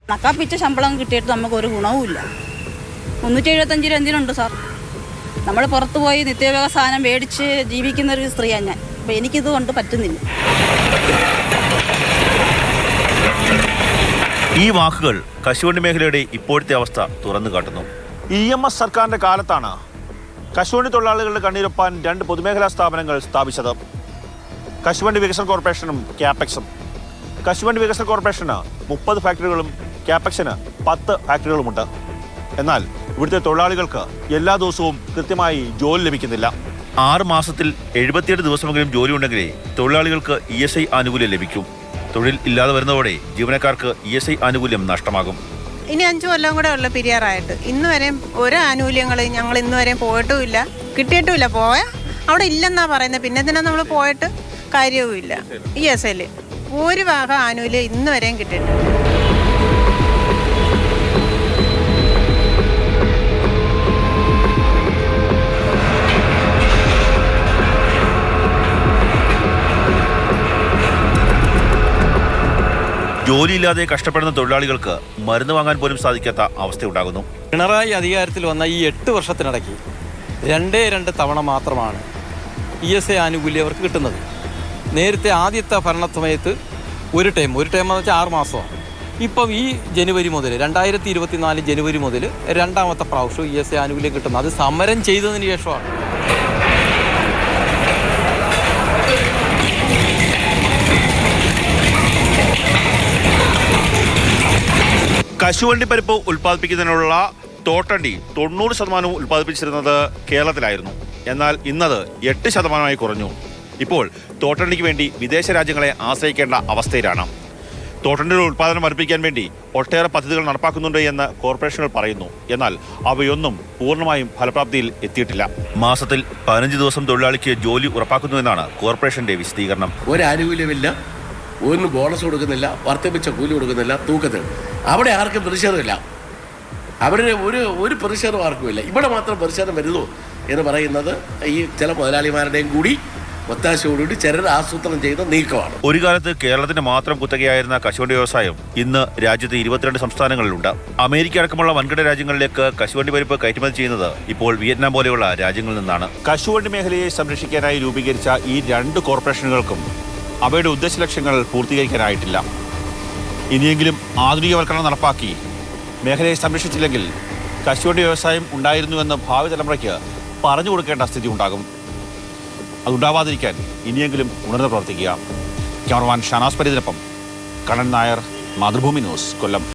കണക്കാപ്പിച്ച ശമ്പളം കിട്ടിയിട്ട് നമുക്കൊരു ഗുണവുമില്ല. 375 രൂപ എന്തിനുണ്ട് സാർ? നമ്മൾ പുറത്തു പോയി നിത്യോപയോഗ സാധനം മേടിച്ച് ജീവിക്കുന്ന ഒരു സ്ത്രീയാണ് ഞാൻ. അപ്പോൾ എനിക്കിത് കൊണ്ട് പറ്റുന്നില്ല. ഈ വാക്കുകൾ കശുവണ്ടി മേഖലയുടെ ഇപ്പോഴത്തെ അവസ്ഥ തുറന്നു കാട്ടുന്നു. EMS സർക്കാരിന്റെ കാലത്താണ് കശുവണ്ടി തൊഴിലാളികളുടെ കണ്ണീരൊപ്പാൻ 2 പൊതുമേഖലാ സ്ഥാപനങ്ങൾ സ്ഥാപിച്ചത്. കശുവണ്ടി വികസന കോർപ്പറേഷനും ക്യാപെക്സും. കശുവണ്ടി വികസന കോർപ്പറേഷന് 30 ഫാക്ടറികളും ക്യാപെക്സിന് 10 ഫാക്ടറികളുമുണ്ട്. എന്നാൽ ഇവിടുത്തെ തൊഴിലാളികൾക്ക് എല്ലാ ദിവസവും കൃത്യമായി ജോലി ലഭിക്കുന്നില്ല. 6 മാസത്തിൽ 78 ദിവസമെങ്കിലും ജോലി ഉണ്ടെങ്കിലേ തൊഴിലാളികൾക്ക് ESI ആനുകൂല്യം ലഭിക്കും. തൊഴിൽ ഇല്ലാതെ വരുന്നതോടെ ജീവനക്കാർക്ക് ESI ആനുകൂല്യം നഷ്ടമാകും. ഇനി 5 കൊല്ലം കൂടെ ഉള്ള പിരിയാറായിട്ട് ഇന്ന് വരെയും ഒരു ആനുകൂല്യങ്ങൾ ഞങ്ങൾ ഇന്ന് വരെയും പോയിട്ടുമില്ല, കിട്ടിയിട്ടുമില്ല. അവിടെ ഇല്ലെന്നാ പറയുന്നത്. പിന്നെ എന്തിനാ നമ്മൾ പോയിട്ട് കാര്യവുമില്ല. ESIയിൽ ഒരു വക ആനുകൂല്യം ഇന്ന് വരെയും കിട്ടിയിട്ടുണ്ട്. ജോലിയില്ലാതെ കഷ്ടപ്പെടുന്ന തൊഴിലാളികൾക്ക് മരുന്ന് വാങ്ങാൻ പോലും സാധിക്കാത്ത അവസ്ഥയുണ്ടാകുന്നു. പിണറായി അധികാരത്തിൽ വന്ന ഈ 8 വർഷത്തിനിടയ്ക്ക് 2 തവണ മാത്രമാണ് ESI ആനുകൂല്യം അവർക്ക് കിട്ടുന്നത്. നേരത്തെ ആദ്യത്തെ ഭരണസമയത്ത് ഒരു ടൈം എന്ന് വെച്ചാൽ 6 മാസമാണ്. ഇപ്പം ഈ ജനുവരി മുതൽ 2024 ജനുവരി മുതൽ 2ാമത്തെ പ്രാവശ്യം ESI ആനുകൂല്യം കിട്ടുന്നത്. അത് സമരം ചെയ്തതിന് ശേഷമാണ്. കശുവണ്ടി പരിപ്പ് ഉൽപ്പാദിപ്പിക്കുന്നതിനുള്ള തോട്ടണ്ടി 90% ഉൽപ്പാദിപ്പിച്ചിരുന്നത് കേരളത്തിലായിരുന്നു. എന്നാൽ ഇന്നത് 8% കുറഞ്ഞു. ഇപ്പോൾ തോട്ടണ്ടിക്ക് വേണ്ടി വിദേശ രാജ്യങ്ങളെ ആശ്രയിക്കേണ്ട അവസ്ഥയിലാണ്. തോട്ടണ്ടിയുടെ ഉൽപ്പാദനം വർദ്ധിപ്പിക്കാൻ വേണ്ടി ഒട്ടേറെ പദ്ധതികൾ നടപ്പാക്കുന്നുണ്ട് എന്ന് കോർപ്പറേഷനുകൾ പറയുന്നു. എന്നാൽ അവയൊന്നും പൂർണ്ണമായും ഫലപ്രാപ്തിയിൽ എത്തിയിട്ടില്ല. മാസത്തിൽ 15 ദിവസം തൊഴിലാളിക്ക് ജോലി ഉറപ്പാക്കുന്നുവെന്നാണ് കോർപ്പറേഷന്റെ വിശദീകരണം. ഒരു ആനുകൂല്യമില്ല, ഒന്നും ബോണസ് കൊടുക്കുന്നില്ല, വർദ്ധിപ്പിച്ച കൂലി കൊടുക്കുന്നില്ല, തൂക്കത്തിൽ അവിടെ ആർക്കും പ്രതിഷേധമില്ല. അവരുടെ ഒരു പ്രതിഷേധം ആർക്കുമില്ല. ഇവിടെ മാത്രം പ്രതിഷേധം വരുന്നു എന്ന് പറയുന്നത് ഈ ചില മുതലാളിമാരുടെയും കൂടി ഒത്താശയോടുകൂടി ചിലർ ആസൂത്രണം ചെയ്ത നീക്കമാണ്. ഒരു കാലത്ത് കേരളത്തിന് മാത്രം കുത്തകയായിരുന്ന കശുവണ്ടി വ്യവസായം ഇന്ന് രാജ്യത്ത് 22 സംസ്ഥാനങ്ങളിലുണ്ട്. അമേരിക്ക അടക്കമുള്ള വൻകിട രാജ്യങ്ങളിലേക്ക് കശുവണ്ടി പരിപ്പ് കയറ്റുമതി ചെയ്യുന്നത് ഇപ്പോൾ വിയറ്റ്നാം പോലെയുള്ള രാജ്യങ്ങളിൽ നിന്നാണ്. കശുവണ്ടി മേഖലയെ സംരക്ഷിക്കാനായി രൂപീകരിച്ച ഈ 2 കോർപ്പറേഷനുകൾക്കും അവയുടെ ഉദ്ദേശ ലക്ഷ്യങ്ങൾ പൂർത്തീകരിക്കാനായിട്ടില്ല. ഇനിയെങ്കിലും ആധുനികവൽക്കരണം നടപ്പാക്കി മേഖലയെ സംരക്ഷിച്ചില്ലെങ്കിൽ കശുവണ്ടി വ്യവസായം ഉണ്ടായിരുന്നുവെന്ന് ഭാവി തലമുറയ്ക്ക് പറഞ്ഞു കൊടുക്കേണ്ട സ്ഥിതി ഉണ്ടാകും. അതുണ്ടാവാതിരിക്കാൻ ഇനിയെങ്കിലും ഉണർന്ന് പ്രവർത്തിക്കുക. ക്യാമറമാൻ ഷാനാസ് പരീതിനൊപ്പം കണ്ണൻ നായർ, മാതൃഭൂമി ന്യൂസ്, കൊല്ലം.